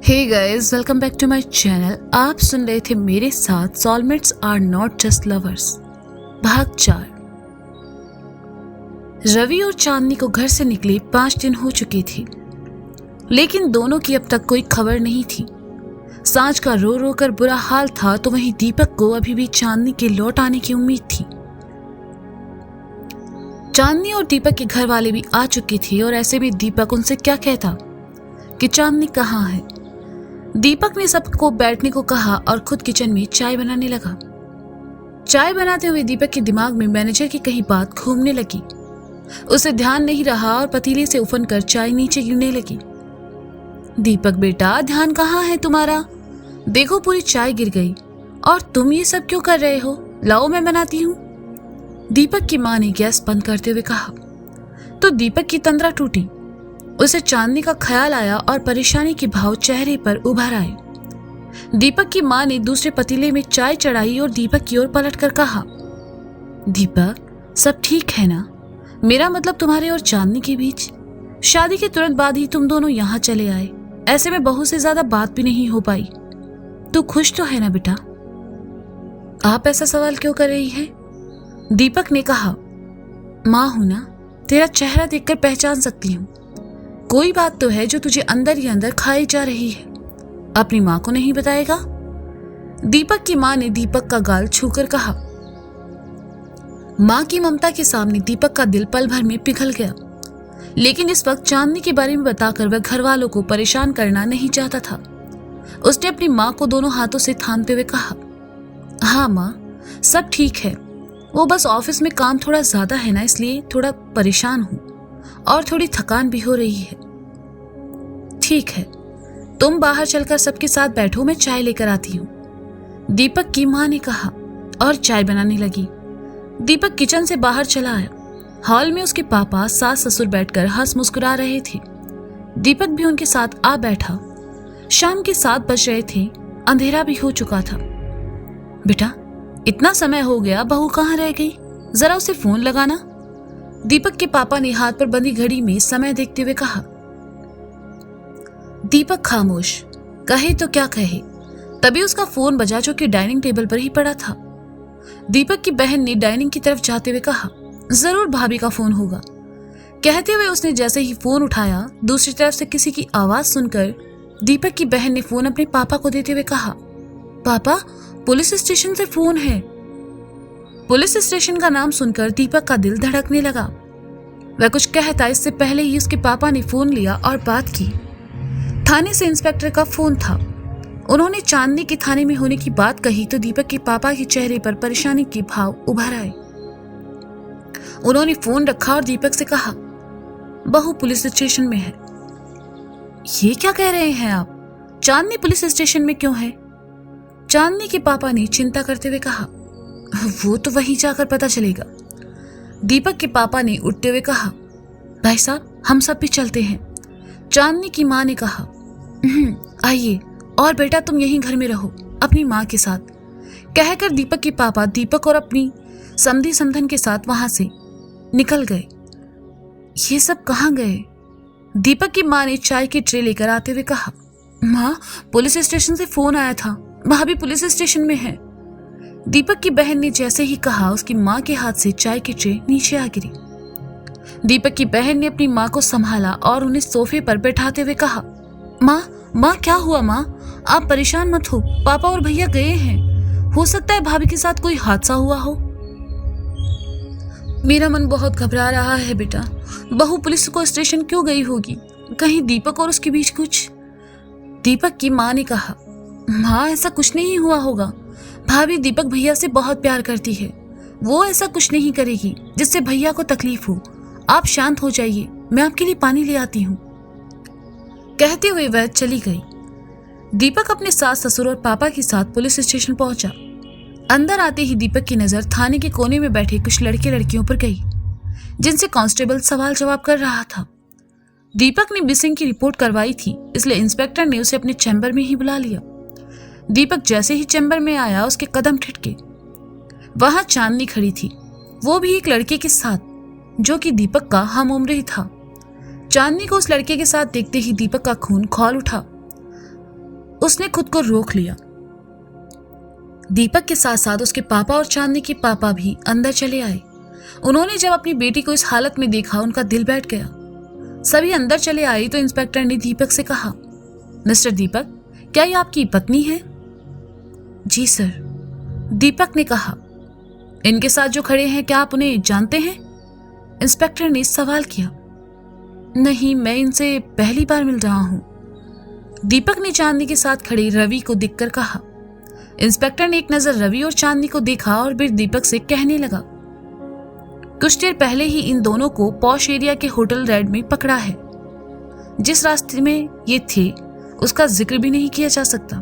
Hey guys, welcome back to my channel. आप सुन रहे थे मेरे साथ soulmates are not just lovers भाग 4। रवि और चांदनी को घर से निकले 5 दिन हो चुके थे, लेकिन दोनों की अब तक कोई खबर नहीं थी। सांझ का रो रो कर बुरा हाल था, तो वहीं दीपक को अभी भी चांदनी के लौट आने की उम्मीद थी। चांदनी और दीपक के घर वाले भी आ चुके थे, और ऐसे में दीपक उनसे क्या कहता कि चांदनी कहाँ है। दीपक ने सबको बैठने को कहा और खुद किचन में चाय बनाने लगा। चाय बनाते हुए दीपक के दिमाग में मैनेजर की कही बात घूमने लगी। उसे ध्यान नहीं रहा और पतीले से उफन कर चाय नीचे गिरने लगी। दीपक बेटा, ध्यान कहाँ है तुम्हारा? देखो पूरी चाय गिर गई, और तुम ये सब क्यों कर रहे हो? लाओ मैं बनाती हूँ। दीपक की माँ ने गैस बंद करते हुए कहा तो दीपक की तंद्रा टूटी। उसे चांदनी का ख्याल आया और परेशानी के भाव चेहरे पर उभर आए। दीपक की माँ ने दूसरे पतीले में चाय चढ़ाई और दीपक की ओर पलट कर कहा, दीपक सब ठीक है ना? मेरा मतलब तुम्हारे और चांदनी के बीच। शादी के तुरंत बाद ही तुम दोनों यहाँ चले आए, ऐसे में बहू से ज्यादा बात भी नहीं हो पाई। तू खुश तो है ना बेटा? आप ऐसा सवाल क्यों कर रही है? दीपक ने कहा, माँ हूं ना, तेरा चेहरा देखकर पहचान सकती हूँ। कोई बात तो है जो तुझे अंदर ही अंदर खाई जा रही है। अपनी माँ को नहीं बताएगा? दीपक की माँ ने दीपक का गाल छूकर कहा। माँ की ममता के सामने दीपक का दिल पल भर में पिघल गया, लेकिन इस वक्त चांदनी के बारे में बताकर वह घर वालों को परेशान करना नहीं चाहता था। उसने अपनी माँ को दोनों हाथों से थामते हुए कहा, हाँ माँ, सब ठीक है। वो बस ऑफिस में काम थोड़ा ज्यादा है ना, इसलिए थोड़ा परेशान हूँ और थोड़ी थकान भी हो रही है। ठीक है, तुम बाहर चलकर सबके साथ बैठो, मैं चाय लेकर आती हूँ, दीपक की माँ ने कहा और चाय बनाने लगी। दीपक किचन से बाहर चला आया। हॉल में उसके पापा सास ससुर बैठकर हंस मुस्कुरा रहे थे। दीपक भी उनके साथ आ बैठा। शाम के 7 बज रहे थे, अंधेरा भी हो चुका था। बेटा, इतना समय हो गया, बहू कहाँ रह गई? जरा उसे फोन लगाना, दीपक के पापा ने हाथ पर बंधी घड़ी में समय देखते हुए कहा। दीपक खामोश, कहे तो क्या कहे। तभी उसका फोन बजा, जो कि डाइनिंग टेबल पर ही पड़ा था। दीपक की बहन ने डाइनिंग की तरफ जाते हुए कहा, जरूर भाभी का फोन होगा। कहते हुए उसने जैसे ही फोन उठाया, दूसरी तरफ से किसी की आवाज सुनकर दीपक की बहन ने फोन अपने पापा को देते हुए कहा, पापा, पुलिस स्टेशन से फोन है। पुलिस स्टेशन का नाम सुनकर दीपक का दिल धड़कने लगा। वह कुछ कहता इससे पहले ही उसके पापा ने फोन लिया और बात की। थाने से इंस्पेक्टर का फोन था। उन्होंने चांदनी के थाने में होने की बात कही तो दीपक के पापा के चेहरे पर परेशानी के भाव उभर आए। उन्होंने फोन रखा और दीपक से कहा, बहू पुलिस स्टेशन में है। ये क्या कह रहे हैं आप? चांदनी पुलिस स्टेशन में क्यों है? चांदनी के पापा ने चिंता करते हुए कहा, वो तो वहीं जाकर पता चलेगा। दीपक के पापा ने उठते हुए कहा, भाई साहब, हम सब भी चलते हैं। चांदनी की माँ ने कहा, आइए, और बेटा तुम यहीं घर में रहो अपनी माँ के साथ। कहकर दीपक के पापा दीपक और अपनी समधी समधन के साथ वहां से निकल गए। ये सब कहाँ गए? दीपक की माँ ने चाय की ट्रे लेकर आते हुए कहा, माँ, पुलिस स्टेशन से फोन आया था, भाभी पुलिस स्टेशन में है। दीपक की बहन ने जैसे ही कहा, उसकी माँ के हाथ से चाय की ट्रे नीचे आ गिरी। दीपक की बहन ने अपनी माँ को संभाला और उन्हें सोफे पर बैठाते हुए कहा, माँ क्या हुआ? माँ, आप परेशान मत हो, पापा और भैया गए हैं। हो सकता है भाभी के साथ कोई हादसा हुआ हो। मेरा मन बहुत घबरा रहा है बेटा। बहू पुलिस को स्टेशन क्यों गई होगी? कहीं दीपक और उसके बीच कुछ? दीपक की माँ ने कहा, माँ, ऐसा कुछ नहीं हुआ होगा। भाभी दीपक भैया से बहुत प्यार करती है, वो ऐसा कुछ नहीं करेगी जिससे भैया को तकलीफ हो। आप शांत हो जाइए, मैं आपके लिए पानी ले आती हूँ। कहते हुए वह चली गई। दीपक अपने सास ससुर और पापा के साथ पुलिस स्टेशन पहुंचा। अंदर आते ही दीपक की नजर थाने के कोने में बैठे कुछ लड़के लड़कियों पर गई, जिनसे कांस्टेबल सवाल जवाब कर रहा था। दीपक ने मिसिंग की रिपोर्ट करवाई थी, इसलिए इंस्पेक्टर ने उसे अपने चैम्बर में ही बुला लिया। दीपक जैसे ही चैम्बर में आया, उसके कदम ठिठके। वहां चांदनी खड़ी थी, वो भी एक लड़के के साथ, जो कि दीपक का हम उम्र ही था। चांदनी को उस लड़के के साथ देखते ही दीपक का खून खौल उठा। उसने खुद को रोक लिया। दीपक के साथ साथ उसके पापा और चांदनी के पापा भी अंदर चले आए। उन्होंने जब अपनी बेटी को इस हालत में देखा, उनका दिल बैठ गया। सभी अंदर चले आए तो इंस्पेक्टर ने दीपक से कहा, मिस्टर दीपक, क्या ये आपकी पत्नी है? जी सर, दीपक ने कहा। इनके साथ जो खड़े हैं, क्या आप उन्हें जानते हैं? इंस्पेक्टर ने सवाल किया। नहीं, मैं इनसे पहली बार मिल रहा हूं, दीपक ने चांदनी के साथ खड़े रवि को देखकर कहा। इंस्पेक्टर ने एक नजर रवि और चांदनी को देखा और फिर दीपक से कहने लगा, कुछ देर पहले ही इन दोनों को पॉश एरिया के होटल रेड में पकड़ा है। जिस रास्ते में ये थे उसका जिक्र भी नहीं किया जा सकता।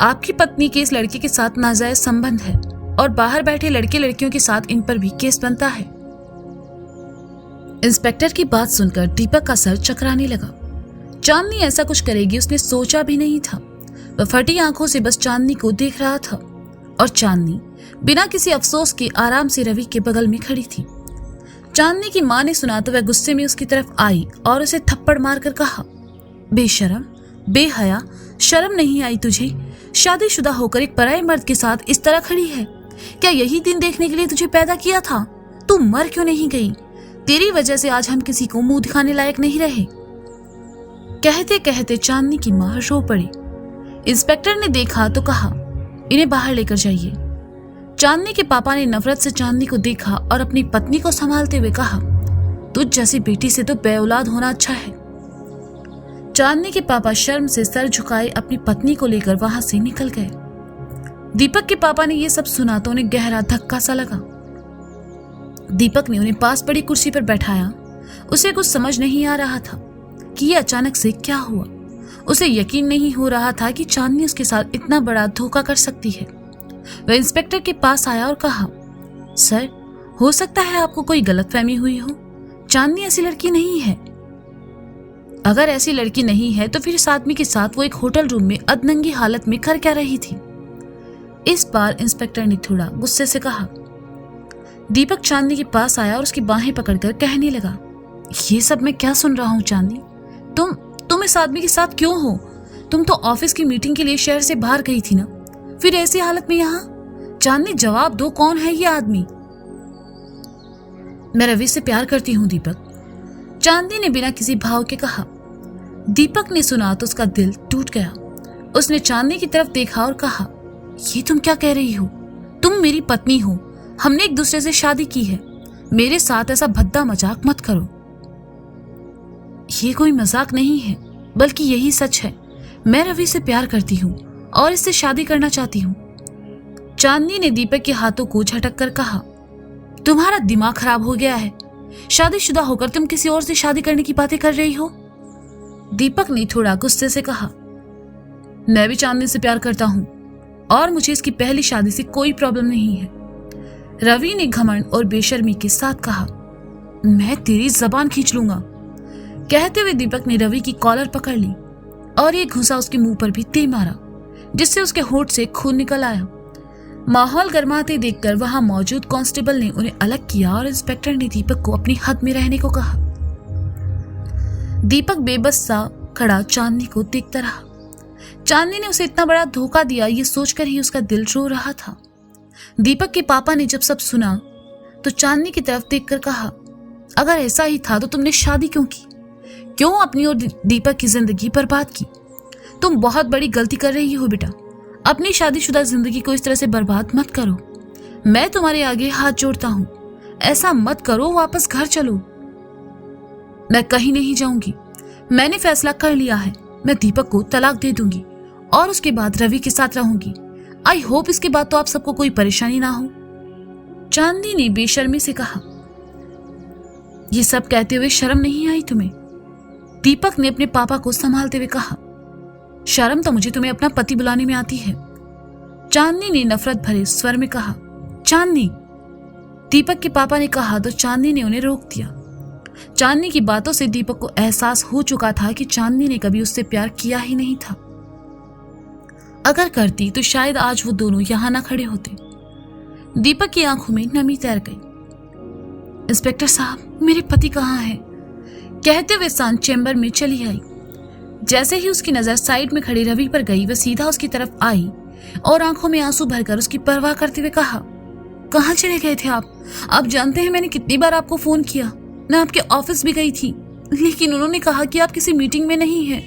आपकी पत्नी के इस लड़के के साथ नाजायज संबंध है और बाहर बैठे लड़के लड़कियों के साथ इन पर भी केस बनता है। इंस्पेक्टर की बात सुनकर दीपक का सर चकराने लगा। चांदनी ऐसा कुछ करेगी उसने सोचा भी नहीं था। वह फटी आंखों से बस चांदनी को देख रहा था और चांदनी बिना किसी अफसोस के आराम से रवि के बगल में खड़ी थी। चांदनी की मां ने सुना तो वह गुस्से में उसकी तरफ आई और उसे थप्पड़ मारकर कहा, बेशरम, बेहया, शर्म नहीं आई तुझे? शादीशुदा होकर एक पराये मर्द के साथ इस तरह खड़ी है। क्या यही दिन देखने के लिए तुझे पैदा किया था? तू मर क्यों नहीं गई? तेरी वजह से आज हम किसी को मुंह दिखाने लायक नहीं रहे। कहते कहते चांदनी की मां रो पड़ी। इंस्पेक्टर ने देखा तो कहा, इन्हें बाहर लेकर जाइए। चांदनी के पापा ने नफरत से चांदनी को देखा और अपनी पत्नी को संभालते हुए कहा, तुझ जैसी बेटी से तो बेऔलाद होना अच्छा है। चांदनी के पापा शर्म से सर झुकाए अपनी पत्नी को लेकर वहां से निकल गए। दीपक के पापा ने यह सब सुना तो उन्हें गहरा धक्का सा लगा। दीपक ने उन्हें पास पड़ी कुर्सी पर बैठाया। उसे कुछ समझ नहीं आ रहा था कि यह अचानक से क्या हुआ। उसे यकीन नहीं हो रहा था कि चांदनी उसके साथ इतना बड़ा धोखा कर सकती है। वह इंस्पेक्टर के पास आया और कहा, सर, हो सकता है आपको कोई गलतफहमी हुई हो। चांदनी ऐसी लड़की नहीं है। अगर ऐसी लड़की नहीं है तो फिर इस आदमी के साथ वो एक होटल रूम में अधनंगी हालत में कर क्या रही थी? इस बार इंस्पेक्टर ने थोड़ा गुस्से से कहा। दीपक चांदनी के पास आया और उसकी बाहें पकड़कर कहने लगा, ये सब मैं क्या सुन रहा हूं चांदनी? तुम इस आदमी के साथ क्यों हो? तुम तो ऑफिस की मीटिंग के लिए शहर से बाहर गई थी ना, फिर ऐसी हालत में यहाँ? चांदनी, जवाब दो, कौन है ये आदमी? मैं रवि से प्यार करती हूँ दीपक, चांदनी ने बिना किसी भाव के कहा। दीपक ने सुना तो उसका दिल टूट गया। उसने चांदनी की तरफ देखा और कहा, ये तुम क्या कह रही हो? तुम मेरी पत्नी हो, हमने एक दूसरे से शादी की है। मेरे साथ ऐसा भद्दा मजाक मत करो। ये कोई मजाक नहीं है, बल्कि यही सच है। मैं रवि से प्यार करती हूँ और इससे शादी करना चाहती हूँ। चांदनी ने दीपक के हाथों को झटक कर कहा, तुम्हारा दिमाग खराब हो गया है। शादीशुदा होकर तुम किसी और से शादी करने की बातें कर रही हो। दीपक ने थोड़ा गुस्से से कहा, मैं भी चांदनी से प्यार करता हूँ और मुझे इसकी पहली शादी से कोई प्रॉब्लम नहीं है। रवि ने घमंड और बेशर्मी के साथ कहा, मैं तेरी जबान खींच लूंगा। कहते हुए दीपक ने रवि की कॉलर पकड़ ली और एक घुसा उसके मुंह पर भी दे मारा, जिससे उसके होठ से खून निकल आया। माहौल गर्माते देखकर वहां मौजूद कांस्टेबल ने उन्हें अलग किया और इंस्पेक्टर ने दीपक को अपनी हद में रहने को कहा। दीपक बेबस सा खड़ा चांदनी को देखता रहा। चांदनी ने उसे इतना बड़ा धोखा दिया, ये सोचकर ही उसका दिल रो रहा था। दीपक के पापा ने जब सब सुना तो चांदनी की तरफ देखकर कहा, अगर ऐसा ही था तो तुमने शादी क्यों की? क्यों अपनी और दीपक की जिंदगी बर्बाद की? तुम बहुत बड़ी गलती कर रही हो बेटा। अपनी शादीशुदा जिंदगी को इस तरह से बर्बाद मत करो। मैं तुम्हारे आगे हाथ जोड़ता हूं, ऐसा मत करो, वापस घर चलो। मैं कहीं नहीं जाऊंगी। मैंने फैसला कर लिया है, मैं दीपक को तलाक दे दूंगी और उसके बाद रवि के साथ रहूंगी। आई होप इसके बाद तो आप सबको कोई परेशानी ना हो। चांदनी ने बेशर्मी से कहा। ये सब कहते हुए शर्म नहीं आई तुम्हें? दीपक ने अपने पापा को संभालते हुए कहा। शर्म तो मुझे तुम्हें अपना पति बुलाने में आती है, चांदनी ने नफरत भरे स्वर में कहा। चांदनी, दीपक के पापा ने कहा तो चांदनी ने उन्हें रोक दिया। चांदनी की बातों से दीपक को एहसास हो चुका था कि चांदनी ने कभी उससे प्यार किया ही नहीं था। अगर करती तो शायद आज वो दोनों यहां ना खड़े होते। दीपक की आंखों में नमी तैर गई। इंस्पेक्टर साहब, मेरे पति कहाँ हैं? कहते हुए सांस चैम्बर में चली आई। जैसे ही उसकी नजर साइड में खड़ी रवि पर गई, वह सीधा उसकी तरफ आई और आंखों में आंसू भरकर उसकी परवाह करते हुए कहा, कहाँ चले गए थे आप? आप जानते हैं मैंने कितनी बार आपको फोन किया, मैं आपके ऑफिस भी गई थी, लेकिन उन्होंने कहा कि आप किसी मीटिंग में नहीं हैं।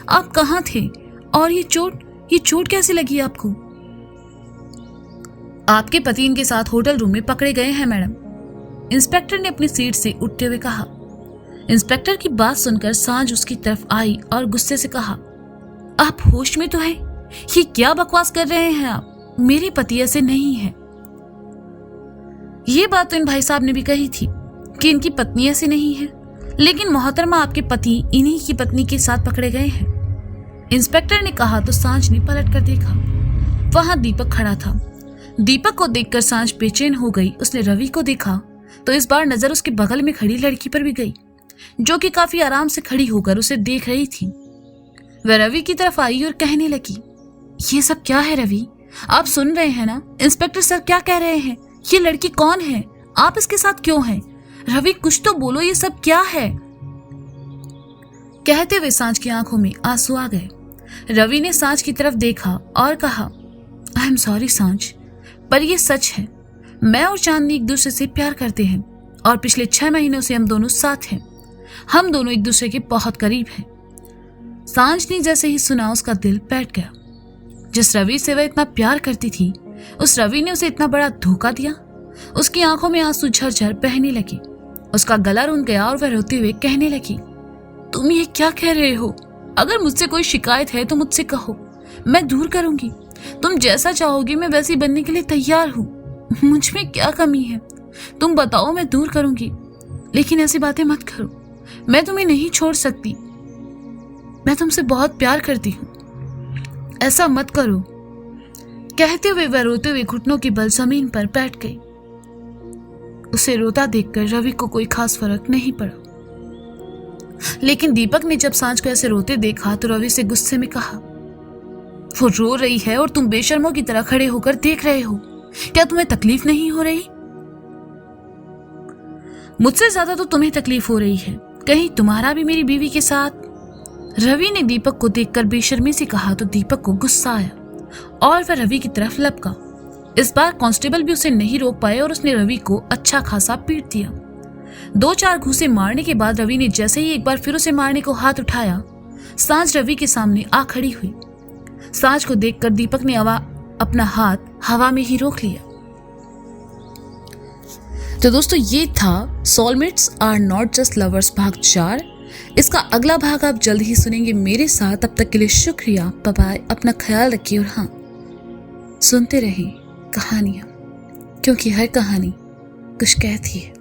आप कहाँ थे? और ये चोट कैसे लगी आपको? आपके पति इनके साथ होटल रूम में पकड़े गए हैं मैडम, इंस्पेक्टर ने अपनी सीट से उठते हुए कहा। इंस्पेक्टर की बात सुनकर सांझ उसकी तरफ आई और गुस्से से कहा, आप होश में तो हैं? ये क्या बकवास कर रहे हैं आप? मेरे पति ऐसे नहीं है। ये बात तो इन भाई साहब ने भी कही थी कि इनकी पत्नी ऐसी नहीं है, लेकिन मोहतरमा आपके पति इन्हीं की पत्नी के साथ पकड़े गए हैं, इंस्पेक्टर ने कहा। तो सांझ ने पलट कर देखा, वहां दीपक खड़ा था। दीपक को देखकर सांझ बेचैन हो गई। उसने रवि को देखा तो इस बार नजर उसके बगल में खड़ी लड़की पर भी गई, जो कि काफी आराम से खड़ी होकर उसे देख रही थी। वह रवि की तरफ आई और कहने लगी, ये सब क्या है रवि? आप सुन रहे हैं ना, इंस्पेक्टर सर क्या कह रहे हैं? ये लड़की कौन है? आप इसके साथ क्यों हैं? रवि कुछ तो बोलो, ये सब क्या है? कहते हुए सांझ की आंखों में आंसू आ गए। रवि ने सांझ की तरफ देखा और कहा, आई एम सॉरी सांझ, पर यह सच है, मैं और चांदनी एक दूसरे से प्यार करते हैं और पिछले 6 महीनों से हम दोनों साथ हैं। हम दोनों एक दूसरे के बहुत करीब हैं। सांझ ने जैसे ही सुना उसका दिल बैठ गया। जिस रवि से वह इतना प्यार करती थी, उस रवि ने उसे इतना बड़ा धोखा दिया। उसकी आंखों में आंसू झरझर बहने लगे। उसका गला रुन गया और वह रोते हुए कहने लगी, तुम ये क्या कह रहे हो? अगर मुझसे कोई शिकायत है तो मुझसे कहो, मैं दूर करूंगी। तुम जैसा चाहोगी मैं वैसी बनने के लिए तैयार हूं। मुझ में क्या कमी है? तुम बताओ, मैं दूर करूंगी, लेकिन ऐसी बातें मत करो। मैं तुम्हें नहीं छोड़ सकती, मैं तुमसे बहुत प्यार करती हूं, ऐसा मत करो। कहते हुए वह रोते हुए घुटनों के बल जमीन पर बैठ गई। उसे रोता देखकर रवि को कोई खास फर्क नहीं पड़ा, लेकिन दीपक ने जब सांझ को ऐसे रोते देखा तो रवि से गुस्से में कहा, वो रो रही है और तुम बेशर्मों की तरह खड़े होकर देख रहे हो। क्या तुम्हें तकलीफ नहीं हो रही? मुझसे ज्यादा तो तुम्हें तकलीफ हो रही है। कहीं तुम्हारा भी मेरी बीवी के साथ? रवि ने दीपक को देखकर बेशर्मी से कहा तो दीपक को गुस्सा आया और वह रवि की तरफ लपका। इस बार कांस्टेबल भी उसे नहीं रोक पाए और उसने रवि को अच्छा खासा पीट दिया। 2-4 घूंसे मारने के बाद रवि ने जैसे ही एक बार फिर उसे मारने को हाथ उठाया, सांझ रवि के सामने आ खड़ी हुई। सांझ को देखकर दीपक ने अपना हाथ हवा में ही रोक लिया। तो दोस्तों, ये था soulmates are not just lovers भाग 4। इसका अगला भाग आप जल्द ही सुनेंगे मेरे साथ। तब तक के लिए शुक्रिया, बाय बाय, अपना ख्याल रखिए और हाँ, सुनते रहें कहानियां, क्योंकि हर कहानी कुछ कहती है।